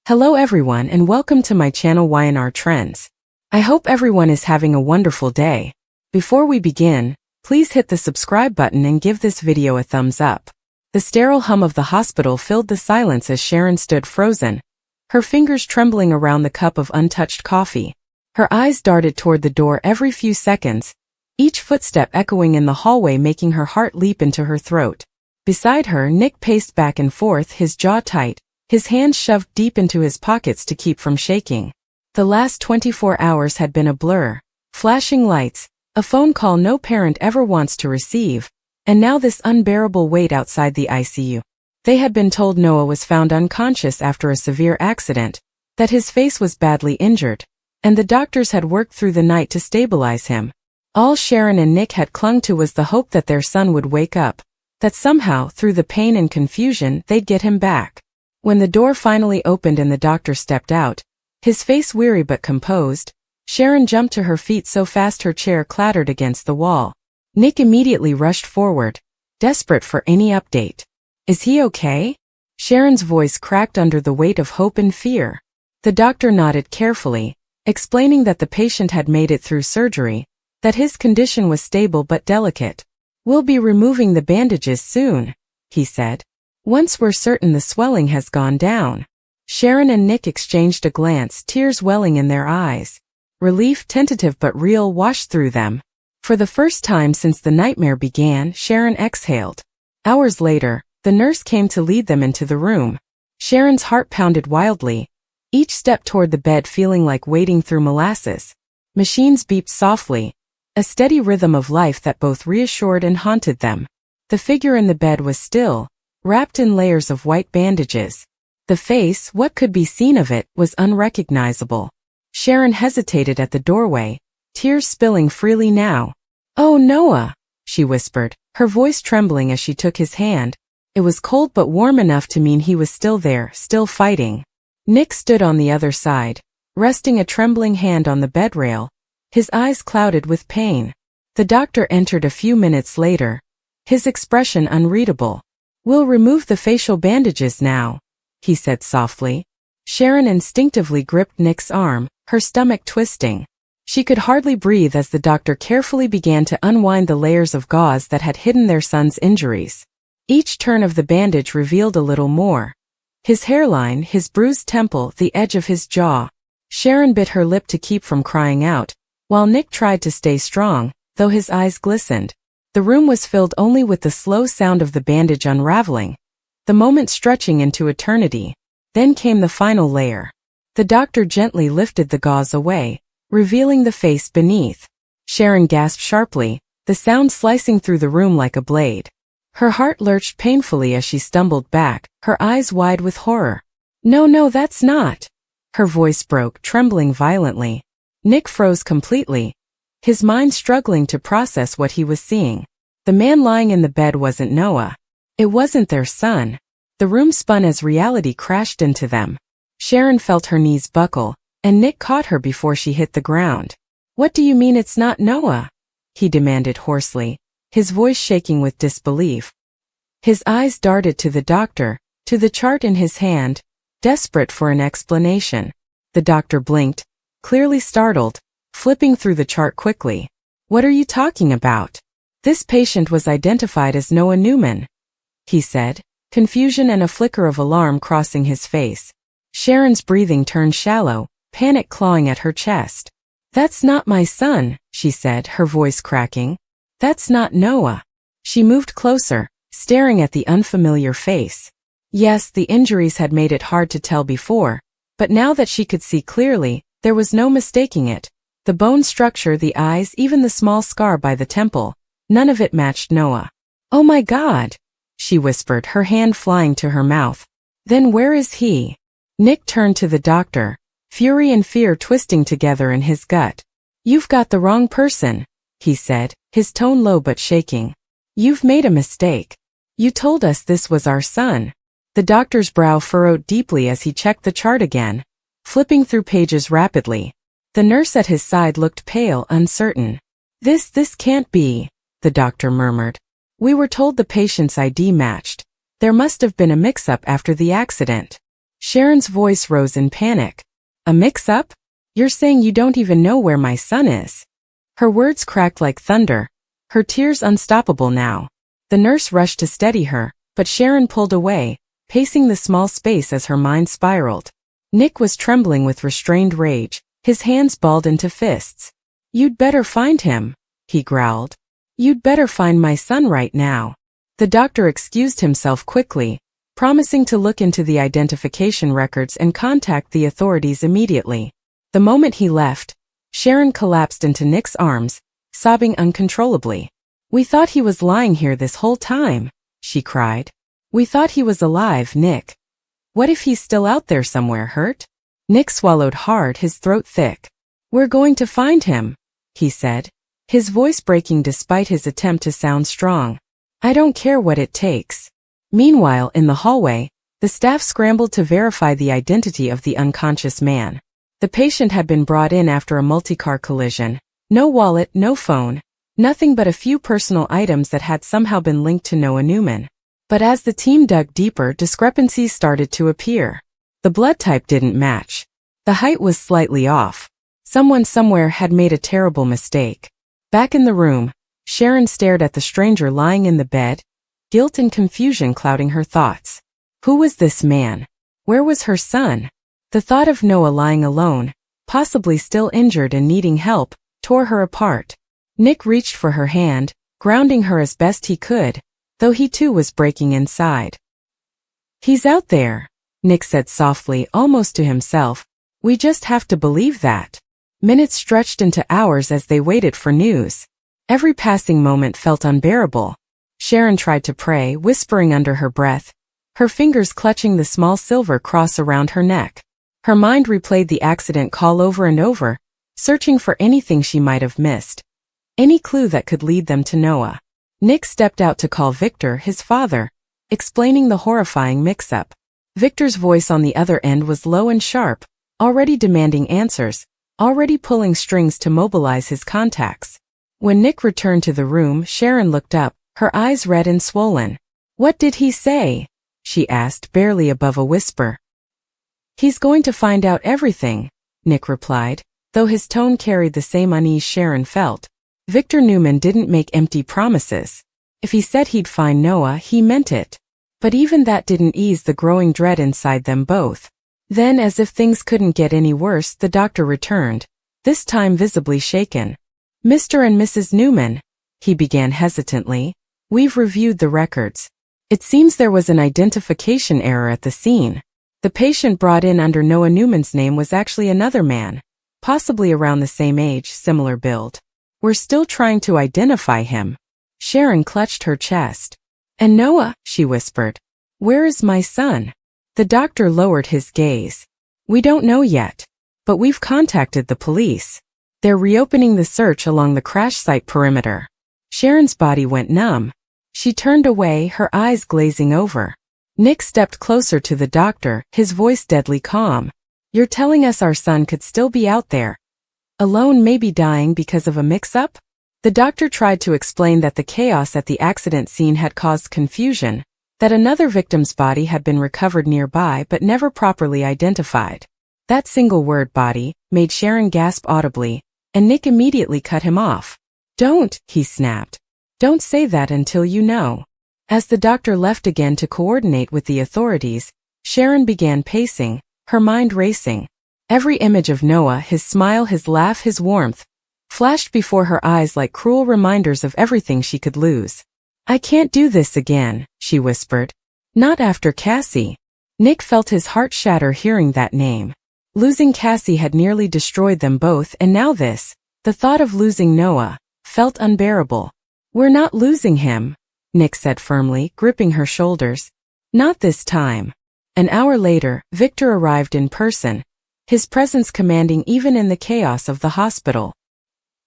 Hello everyone and welcome to my channel Y&R Trends. I hope everyone is having a wonderful day. Before we begin, please hit the subscribe button and give this video a thumbs up. The sterile hum of the hospital filled the silence as Sharon stood frozen, her fingers trembling around the cup of untouched coffee. Her eyes darted toward the door every few seconds, each footstep echoing in the hallway making her heart leap into her throat. Beside her, Nick paced back and forth, his jaw tight, his hands shoved deep into his pockets to keep from shaking. The last 24 hours had been a blur. Flashing lights, a phone call no parent ever wants to receive, and now this unbearable wait outside the ICU. They had been told Noah was found unconscious after a severe accident, that his face was badly injured, and the doctors had worked through the night to stabilize him. All Sharon and Nick had clung to was the hope that their son would wake up, that somehow, through the pain and confusion, they'd get him back. When the door finally opened and the doctor stepped out, his face weary but composed, Sharon jumped to her feet so fast her chair clattered against the wall. Nick immediately rushed forward, desperate for any update. "Is he okay?" Sharon's voice cracked under the weight of hope and fear. The doctor nodded carefully, explaining that the patient had made it through surgery, that his condition was stable but delicate. "We'll be removing the bandages soon," he said. "Once we're certain the swelling has gone down." Sharon and Nick exchanged a glance, tears welling in their eyes. Relief, tentative but real, washed through them. For the first time since the nightmare began, Sharon exhaled. Hours later, the nurse came to lead them into the room. Sharon's heart pounded wildly, each step toward the bed feeling like wading through molasses. Machines beeped softly, a steady rhythm of life that both reassured and haunted them. The figure in the bed was still, wrapped in layers of white bandages. The face, what could be seen of it, was unrecognizable. Sharon hesitated at the doorway, tears spilling freely now. "Oh, Noah," she whispered, her voice trembling as she took his hand. It was cold but warm enough to mean he was still there, still fighting. Nick stood on the other side, resting a trembling hand on the bed rail, his eyes clouded with pain. The doctor entered a few minutes later, his expression unreadable. "We'll remove the facial bandages now," he said softly. Sharon instinctively gripped Nick's arm, her stomach twisting. She could hardly breathe as the doctor carefully began to unwind the layers of gauze that had hidden their son's injuries. Each turn of the bandage revealed a little more. His hairline, his bruised temple, the edge of his jaw. Sharon bit her lip to keep from crying out, while Nick tried to stay strong, though his eyes glistened. The room was filled only with the slow sound of the bandage unraveling, the moment stretching into eternity. Then came the final layer. The doctor gently lifted the gauze away, revealing the face beneath. Sharon gasped sharply, the sound slicing through the room like a blade. Her heart lurched painfully as she stumbled back, her eyes wide with horror. No, that's not." Her voice broke, trembling violently. Nick froze completely, his mind struggling to process what he was seeing. The man lying in the bed wasn't Noah. It wasn't their son. The room spun as reality crashed into them. Sharon felt her knees buckle, and Nick caught her before she hit the ground. "What do you mean it's not Noah?" he demanded hoarsely, his voice shaking with disbelief. His eyes darted to the doctor, to the chart in his hand, desperate for an explanation. The doctor blinked, clearly startled, flipping through the chart quickly. "What are you talking about? This patient was identified as Noah Newman," he said, confusion and a flicker of alarm crossing his face. Sharon's breathing turned shallow, panic clawing at her chest. "That's not my son," she said, her voice cracking. "That's not Noah." She moved closer, staring at the unfamiliar face. Yes, the injuries had made it hard to tell before, but now that she could see clearly, there was no mistaking it. The bone structure, the eyes, even the small scar by the temple, none of it matched Noah. "Oh my God," she whispered, her hand flying to her mouth. "Then where is he?" Nick turned to the doctor, fury and fear twisting together in his gut. "You've got the wrong person," he said, his tone low but shaking. "You've made a mistake. You told us this was our son." The doctor's brow furrowed deeply as he checked the chart again, flipping through pages rapidly. The nurse at his side looked pale, uncertain. This can't be," the doctor murmured. "We were told the patient's ID matched. There must have been a mix-up after the accident." Sharon's voice rose in panic. A mix-up? You're saying you don't even know where my son is? Her words cracked like thunder, her tears unstoppable now. The nurse rushed to steady her, but Sharon pulled away, pacing the small space as her mind spiraled. Nick was trembling with restrained rage, his hands balled into fists. You'd better find him, he growled. You'd better find my son right now. The doctor excused himself quickly, promising to look into the identification records and contact the authorities immediately. The moment he left, Sharon collapsed into Nick's arms, sobbing uncontrollably. We thought he was lying here this whole time, she cried. We thought he was alive, Nick. What if he's still out there somewhere hurt? Nick swallowed hard, his throat thick. We're going to find him, he said, his voice breaking despite his attempt to sound strong. I don't care what it takes. Meanwhile, in the hallway, the staff scrambled to verify the identity of the unconscious man. The patient had been brought in after a multi-car collision. No wallet, no phone, nothing but a few personal items that had somehow been linked to Noah Newman. But as the team dug deeper, discrepancies started to appear. The blood type didn't match. The height was slightly off. Someone somewhere had made a terrible mistake. Back in the room, Sharon stared at the stranger lying in the bed, guilt and confusion clouding her thoughts. Who was this man? Where was her son? The thought of Noah lying alone, possibly still injured and needing help, tore her apart. Nick reached for her hand, grounding her as best he could, though he too was breaking inside. He's out there, Nick said softly, almost to himself. We just have to believe that. Minutes stretched into hours as they waited for news. Every passing moment felt unbearable. Sharon tried to pray, whispering under her breath, her fingers clutching the small silver cross around her neck. Her mind replayed the accident call over and over, searching for anything she might have missed. Any clue that could lead them to Noah. Nick stepped out to call Victor, his father, explaining the horrifying mix-up. Victor's voice on the other end was low and sharp, already demanding answers, already pulling strings to mobilize his contacts. When Nick returned to the room, Sharon looked up, her eyes red and swollen. What did he say? She asked, barely above a whisper. He's going to find out everything, Nick replied, though his tone carried the same unease Sharon felt. Victor Newman didn't make empty promises. If he said he'd find Noah, he meant it. But even that didn't ease the growing dread inside them both. Then, as if things couldn't get any worse, the doctor returned, this time visibly shaken. Mr. and Mrs. Newman, he began hesitantly, we've reviewed the records. It seems there was an identification error at the scene. The patient brought in under Noah Newman's name was actually another man, possibly around the same age, similar build. We're still trying to identify him. Sharon clutched her chest. And Noah, she whispered. Where is my son? The doctor lowered his gaze. We don't know yet. But we've contacted the police. They're reopening the search along the crash site perimeter. Sharon's body went numb. She turned away, her eyes glazing over. Nick stepped closer to the doctor, his voice deadly calm. You're telling us our son could still be out there, alone, maybe dying because of a mix-up? The doctor tried to explain that the chaos at the accident scene had caused confusion, that another victim's body had been recovered nearby but never properly identified. That single word, body, made Sharon gasp audibly, and Nick immediately cut him off. Don't, he snapped. Don't say that until you know. As the doctor left again to coordinate with the authorities, Sharon began pacing, her mind racing. Every image of Noah, his smile, his laugh, his warmth, flashed before her eyes like cruel reminders of everything she could lose. I can't do this again, she whispered. Not after Cassie. Nick felt his heart shatter hearing that name. Losing Cassie had nearly destroyed them both, and now this, the thought of losing Noah, felt unbearable. We're not losing him, Nick said firmly, gripping her shoulders. Not this time. An hour later, Victor arrived in person, his presence commanding even in the chaos of the hospital.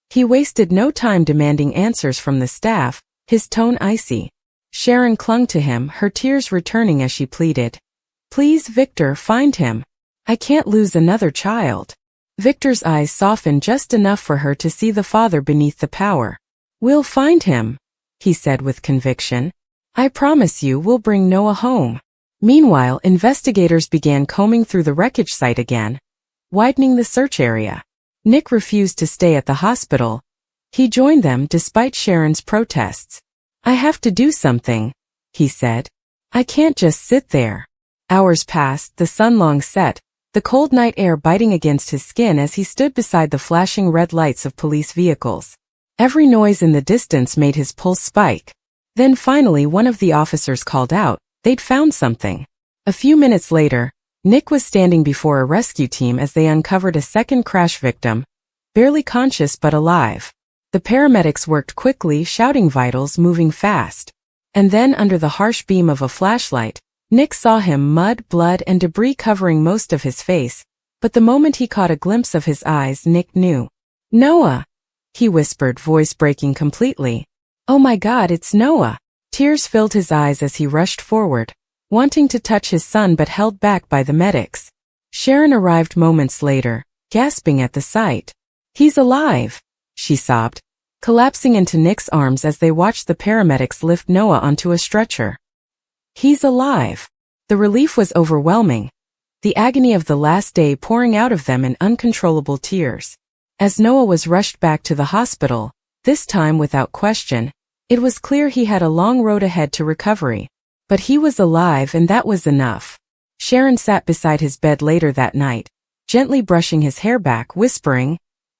He wasted no time demanding answers from the staff, his tone icy. Sharon clung to him, her tears returning as she pleaded. Please, Victor, find him. I can't lose another child. Victor's eyes softened just enough for her to see the father beneath the power. We'll find him, he said with conviction. I promise you we'll bring Noah home. Meanwhile, investigators began combing through the wreckage site again, widening the search area. Nick refused to stay at the hospital. He joined them despite Sharon's protests. "I have to do something," he said. "I can't just sit there." Hours passed, the sun long set, the cold night air biting against his skin as he stood beside the flashing red lights of police vehicles. Every noise in the distance made his pulse spike. Then finally one of the officers called out. They'd found something. A few minutes later, Nick was standing before a rescue team as they uncovered a second crash victim, barely conscious but alive. The paramedics worked quickly, shouting vitals, moving fast. And then under the harsh beam of a flashlight, Nick saw him, mud, blood, and debris covering most of his face, but the moment he caught a glimpse of his eyes, Nick knew. "Noah!" he whispered, voice breaking completely. "Oh my God, it's Noah!" Tears filled his eyes as he rushed forward, wanting to touch his son but held back by the medics. Sharon arrived moments later, gasping at the sight. "He's alive!" she sobbed, collapsing into Nick's arms as they watched the paramedics lift Noah onto a stretcher. "He's alive!" The relief was overwhelming, the agony of the last day pouring out of them in uncontrollable tears. As Noah was rushed back to the hospital, this time without question, it was clear he had a long road ahead to recovery. But he was alive, and that was enough. Sharon sat beside his bed later that night, gently brushing his hair back, whispering,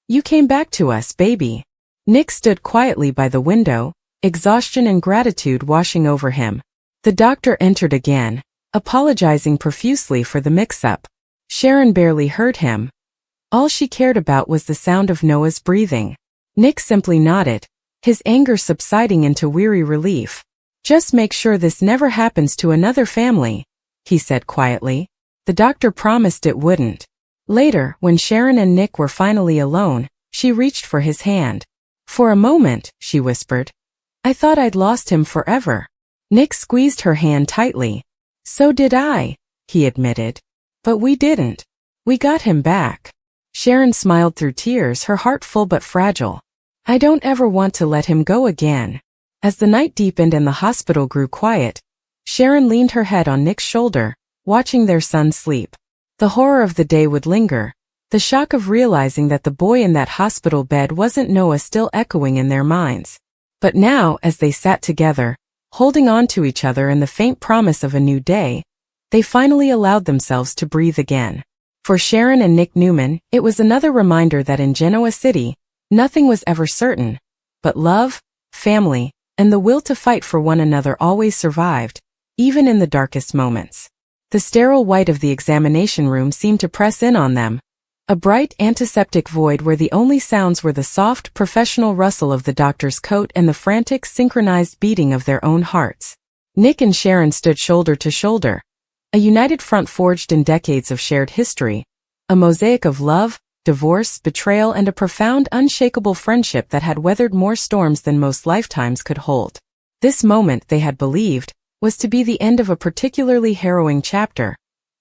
"You came back to us, baby." Nick stood quietly by the window, exhaustion and gratitude washing over him. The doctor entered again, apologizing profusely for the mix-up. Sharon barely heard him. All she cared about was the sound of Noah's breathing. Nick simply nodded, his anger subsiding into weary relief. "Just make sure this never happens to another family," he said quietly. The doctor promised it wouldn't. Later, when Sharon and Nick were finally alone, she reached for his hand. "For a moment," she whispered, "I thought I'd lost him forever." Nick squeezed her hand tightly. "So did I," he admitted. "But we didn't. We got him back." Sharon smiled through tears, her heart full but fragile. "I don't ever want to let him go again." As the night deepened and the hospital grew quiet, Sharon leaned her head on Nick's shoulder, watching their son sleep. The horror of the day would linger, the shock of realizing that the boy in that hospital bed wasn't Noah still echoing in their minds. But now, as they sat together, holding on to each other in the faint promise of a new day, they finally allowed themselves to breathe again. For Sharon and Nick Newman, it was another reminder that in Genoa City, nothing was ever certain, but love, family, and the will to fight for one another always survived, even in the darkest moments. The sterile white of the examination room seemed to press in on them, a bright antiseptic void where the only sounds were the soft, professional rustle of the doctor's coat and the frantic, synchronized beating of their own hearts. Nick and Sharon stood shoulder to shoulder, a united front forged in decades of shared history, a mosaic of love, divorce, betrayal, and a profound, unshakable friendship that had weathered more storms than most lifetimes could hold. This moment, they had believed, was to be the end of a particularly harrowing chapter,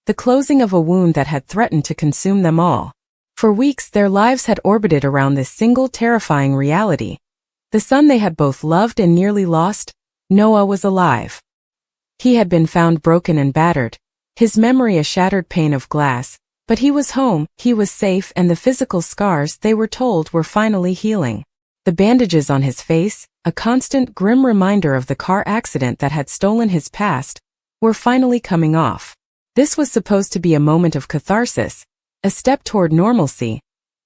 the closing of a wound that had threatened to consume them all. For weeks, their lives had orbited around this single terrifying reality. The son they had both loved and nearly lost, Noah, was alive. He had been found broken and battered, his memory a shattered pane of glass, but he was home, he was safe, and the physical scars, they were told, were finally healing. The bandages on his face, a constant, grim reminder of the car accident that had stolen his past, were finally coming off. This was supposed to be a moment of catharsis, a step toward normalcy,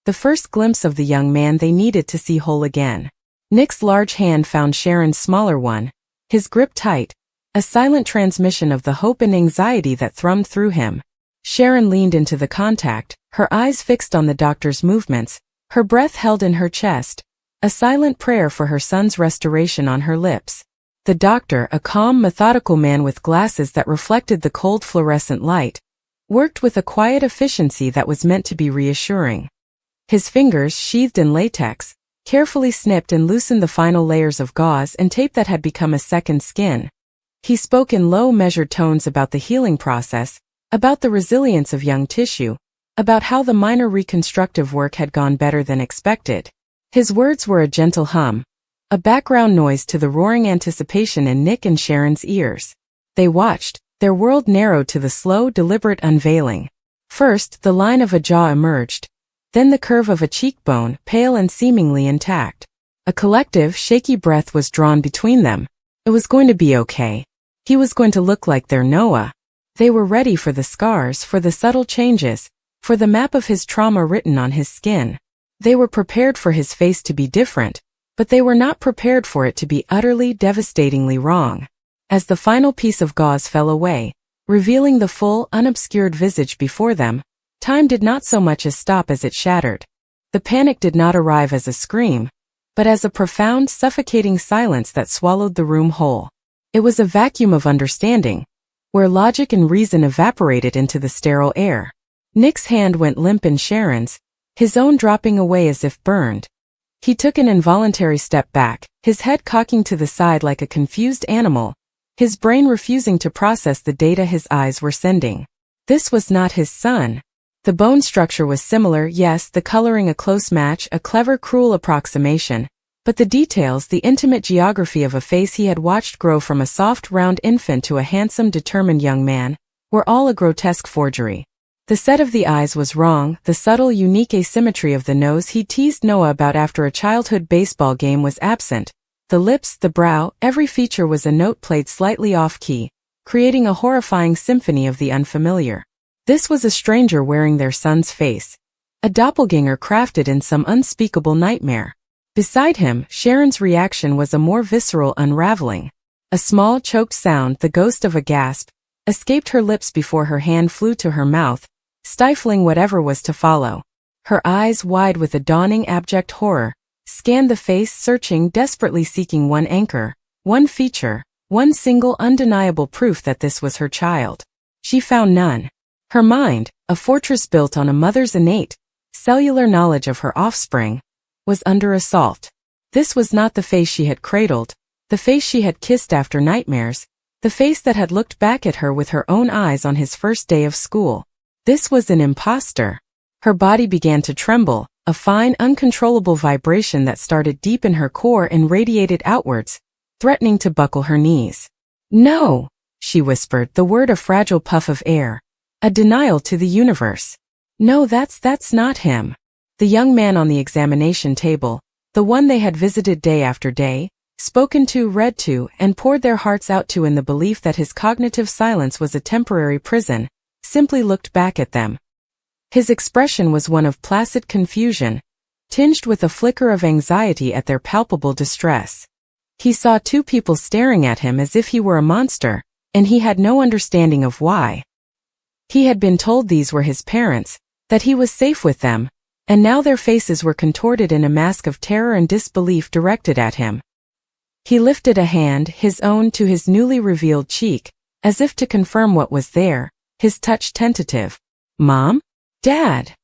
the first glimpse of the young man they needed to see whole again. Nick's large hand found Sharon's smaller one, his grip tight, a silent transmission of the hope and anxiety that thrummed through him. Sharon leaned into the contact, her eyes fixed on the doctor's movements, her breath held in her chest, a silent prayer for her son's restoration on her lips. The doctor, a calm, methodical man with glasses that reflected the cold fluorescent light, worked with a quiet efficiency that was meant to be reassuring. His fingers, sheathed in latex, carefully snipped and loosened the final layers of gauze and tape that had become a second skin. He spoke in low, measured tones about the healing process, about the resilience of young tissue, about how the minor reconstructive work had gone better than expected. His words were a gentle hum, a background noise to the roaring anticipation in Nick and Sharon's ears. They watched, their world narrowed to the slow, deliberate unveiling. First, the line of a jaw emerged, then the curve of a cheekbone, pale and seemingly intact. A collective, shaky breath was drawn between them. It was going to be okay. He was going to look like their Noah. They were ready for the scars, for the subtle changes, for the map of his trauma written on his skin. They were prepared for his face to be different, but they were not prepared for it to be utterly, devastatingly wrong. As the final piece of gauze fell away, revealing the full, unobscured visage before them, time did not so much as stop as it shattered. The panic did not arrive as a scream, but as a profound, suffocating silence that swallowed the room whole. It was a vacuum of understanding, where logic and reason evaporated into the sterile air. Nick's hand went limp in Sharon's, his own dropping away as if burned. He took an involuntary step back, his head cocking to the side like a confused animal, his brain refusing to process the data his eyes were sending. This was not his son. The bone structure was similar, yes, the coloring a close match, a clever, cruel approximation, but the details, the intimate geography of a face he had watched grow from a soft, round infant to a handsome, determined young man, were all a grotesque forgery. The set of the eyes was wrong, the subtle, unique asymmetry of the nose he teased Noah about after a childhood baseball game was absent. The lips, the brow, every feature was a note played slightly off-key, creating a horrifying symphony of the unfamiliar. This was a stranger wearing their son's face, a doppelganger crafted in some unspeakable nightmare. Beside him, Sharon's reaction was a more visceral unraveling. A small, choked sound, the ghost of a gasp, escaped her lips before her hand flew to her mouth, stifling whatever was to follow. Her eyes, wide with a dawning abject horror, scanned the face, searching, desperately seeking one anchor, one feature, one single undeniable proof that this was her child. She found none. Her mind, a fortress built on a mother's innate, cellular knowledge of her offspring, was under assault. This was not the face she had cradled, the face she had kissed after nightmares, the face that had looked back at her with her own eyes on his first day of school. This was an imposter. Her body began to tremble, a fine, uncontrollable vibration that started deep in her core and radiated outwards, threatening to buckle her knees. "No," she whispered, the word a fragile puff of air. A denial to the universe. "No, that's not him." The young man on the examination table, the one they had visited day after day, spoken to, read to, and poured their hearts out to in the belief that his cognitive silence was a temporary prison, simply looked back at them. His expression was one of placid confusion, tinged with a flicker of anxiety at their palpable distress. He saw two people staring at him as if he were a monster, and he had no understanding of why. He had been told these were his parents, that he was safe with them, and now their faces were contorted in a mask of terror and disbelief directed at him. He lifted a hand, his own, to his newly revealed cheek, as if to confirm what was there, his touch tentative. "Mom? Dad?"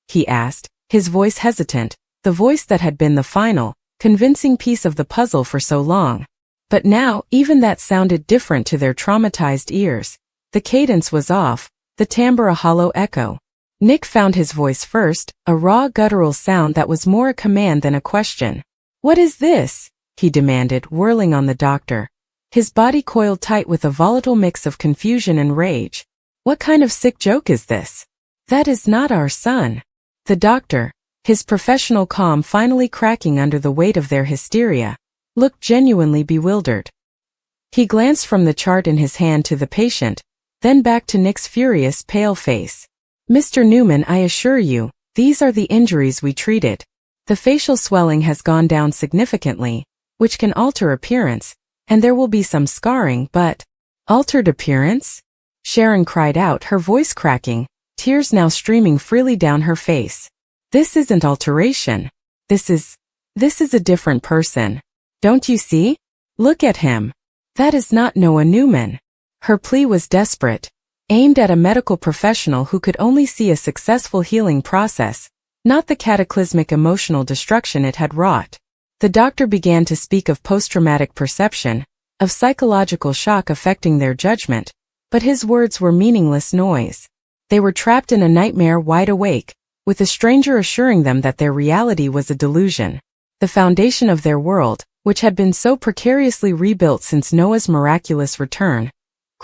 he asked, his voice hesitant, the voice that had been the final, convincing piece of the puzzle for so long. But now, even that sounded different to their traumatized ears. The cadence was off, the timbre a hollow echo. Nick found his voice first, a raw guttural sound that was more a command than a question. "What is this?" he demanded, whirling on the doctor. His body coiled tight with a volatile mix of confusion and rage. "What kind of sick joke is this? That is not our son." The doctor, his professional calm finally cracking under the weight of their hysteria, looked genuinely bewildered. He glanced from the chart in his hand to the patient, then back to Nick's furious, pale face. "Mr. Newman, I assure you, these are the injuries we treated. The facial swelling has gone down significantly, which can alter appearance, and there will be some scarring, but—" "Altered appearance?" Sharon cried out, her voice cracking, tears now streaming freely down her face. "This isn't alteration. This is a different person. Don't you see? Look at him. That is not Noah Newman." Her plea was desperate, aimed at a medical professional who could only see a successful healing process, not the cataclysmic emotional destruction it had wrought. The doctor began to speak of post-traumatic perception, of psychological shock affecting their judgment, but his words were meaningless noise. They were trapped in a nightmare, wide awake, with a stranger assuring them that their reality was a delusion. The foundation of their world, which had been so precariously rebuilt since Noah's miraculous return,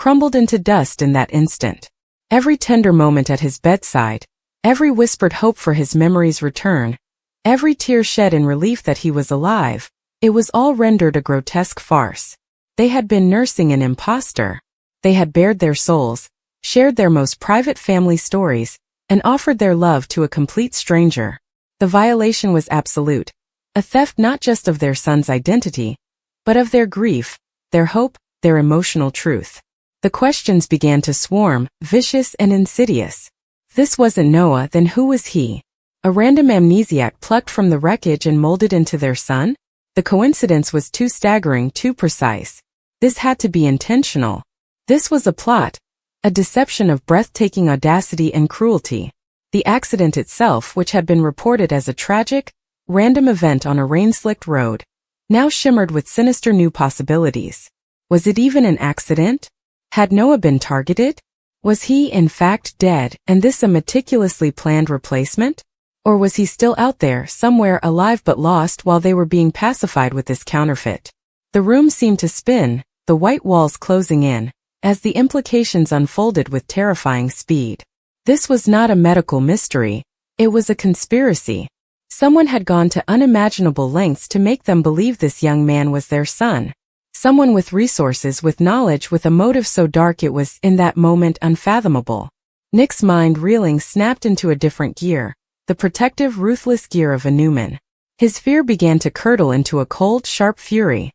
crumbled into dust in that instant. Every tender moment at his bedside, every whispered hope for his memory's return, every tear shed in relief that he was alive, it was all rendered a grotesque farce. They had been nursing an impostor. They had bared their souls, shared their most private family stories, and offered their love to a complete stranger. The violation was absolute, a theft not just of their son's identity, but of their grief, their hope, their emotional truth. The questions began to swarm, vicious and insidious. This wasn't Noah, then who was he? A random amnesiac plucked from the wreckage and molded into their son? The coincidence was too staggering, too precise. This had to be intentional. This was a plot, a deception of breathtaking audacity and cruelty. The accident itself, which had been reported as a tragic, random event on a rain-slicked road, now shimmered with sinister new possibilities. Was it even an accident? Had Noah been targeted? Was he, in fact, dead, and this a meticulously planned replacement? Or was he still out there, somewhere alive but lost while they were being pacified with this counterfeit? The room seemed to spin, the white walls closing in, as the implications unfolded with terrifying speed. This was not a medical mystery, it was a conspiracy. Someone had gone to unimaginable lengths to make them believe this young man was their son. Someone with resources, with knowledge, with a motive so dark it was, in that moment, unfathomable. Nick's mind, reeling, snapped into a different gear, the protective, ruthless gear of a Newman. His fear began to curdle into a cold, sharp fury.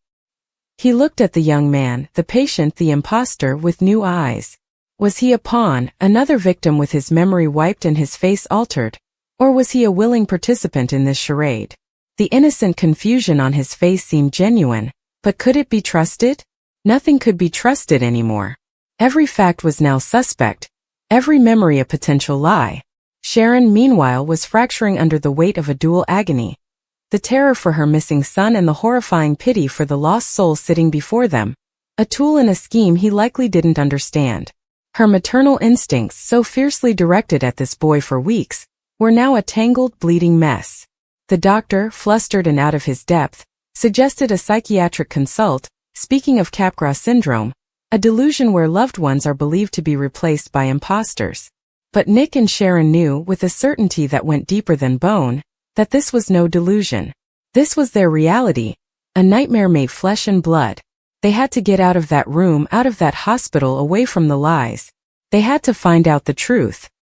He looked at the young man, the patient, the impostor, with new eyes. Was he a pawn, another victim with his memory wiped and his face altered? Or was he a willing participant in this charade? The innocent confusion on his face seemed genuine, but could it be trusted? Nothing could be trusted anymore. Every fact was now suspect, every memory a potential lie. Sharon, meanwhile, was fracturing under the weight of a dual agony. The terror for her missing son and the horrifying pity for the lost soul sitting before them. A tool in a scheme he likely didn't understand. Her maternal instincts, so fiercely directed at this boy for weeks, were now a tangled, bleeding mess. The doctor, flustered and out of his depth, suggested a psychiatric consult, speaking of Capgras syndrome, a delusion where loved ones are believed to be replaced by imposters. But Nick and Sharon knew, with a certainty that went deeper than bone, that this was no delusion. This was their reality, a nightmare made flesh and blood. They had to get out of that room, out of that hospital, away from the lies. They had to find out the truth.